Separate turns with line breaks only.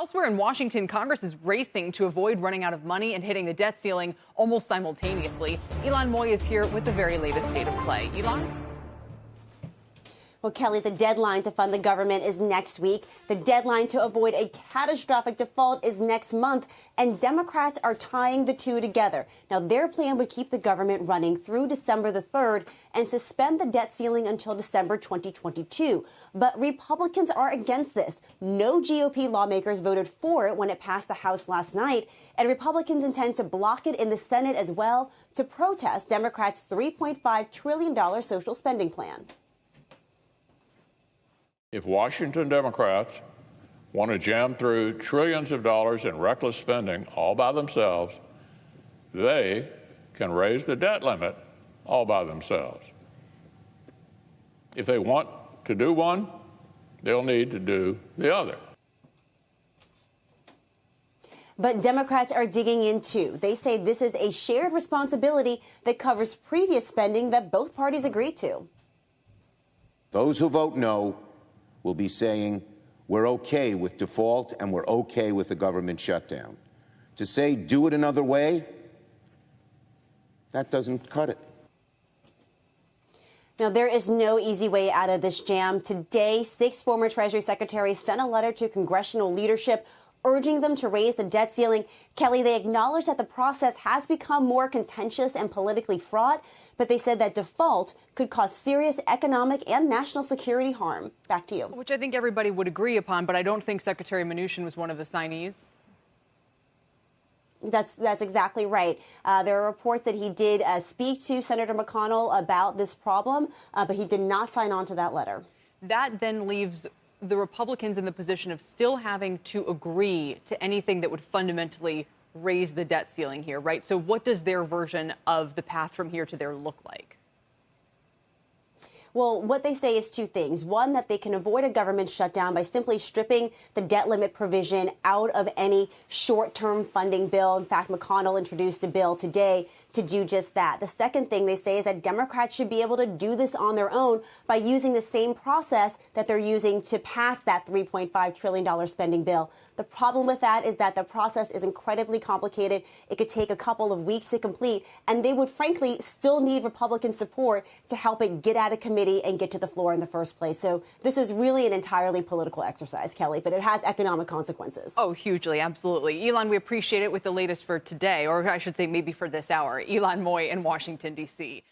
Elsewhere in Washington, Congress is racing to avoid running out of money and hitting the debt ceiling almost simultaneously. Ylan Mui is here with the very latest state of play. Ylan?
Well, Kelly, the deadline to fund the government is next week. The deadline to avoid a catastrophic default is next month, and Democrats are tying the two together. Now, their plan would keep the government running through December the 3rd and suspend the debt ceiling until December 2022. But Republicans are against this. No GOP lawmakers voted for it when it passed the House last night, and Republicans intend to block it in the Senate as well to protest Democrats' $3.5 trillion social spending plan.
If Washington Democrats want to jam through trillions of dollars in reckless spending all by themselves, they can raise the debt limit all by themselves. If they want to do one, they'll need to do the other.
But Democrats are digging in, too. They say this is a shared responsibility that covers previous spending that both parties agreed to.
Those who vote no will be saying we're okay with default and we're okay with the government shutdown. To say do it another way, that doesn't cut it.
Now, there is no easy way out of this jam. Today, 6 former Treasury secretaries sent a letter to congressional leadership urging them to raise the debt ceiling. Kelly, they acknowledged that the process has become more contentious and politically fraught, but they said that default could cause serious economic and national security harm. Back to you.
Which I think everybody would agree upon, but I don't think Secretary Mnuchin was one of the signees.
That's exactly right. There are reports that he did speak to Senator McConnell about this problem, but he did not sign on to that letter.
That then leaves the Republicans in the position of still having to agree to anything that would fundamentally raise the debt ceiling here, right? So what does their version of the path from here to there look like?
Well, what they say is 2 things. One, that they can avoid a government shutdown by simply stripping the debt limit provision out of any short-term funding bill. In fact, McConnell introduced a bill today to do just that. The second thing they say is that Democrats should be able to do this on their own by using the same process that they're using to pass that $3.5 trillion spending bill. The problem with that is that the process is incredibly complicated. It could take a couple of weeks to complete, and they would frankly still need Republican support to help it get out of committee and get to the floor in the first place. So this is really an entirely political exercise, Kelly, but it has economic consequences.
Oh, hugely. Absolutely. Ylan, we appreciate it with the latest for today, or I should say maybe for this hour. Ylan Mui in Washington, D.C.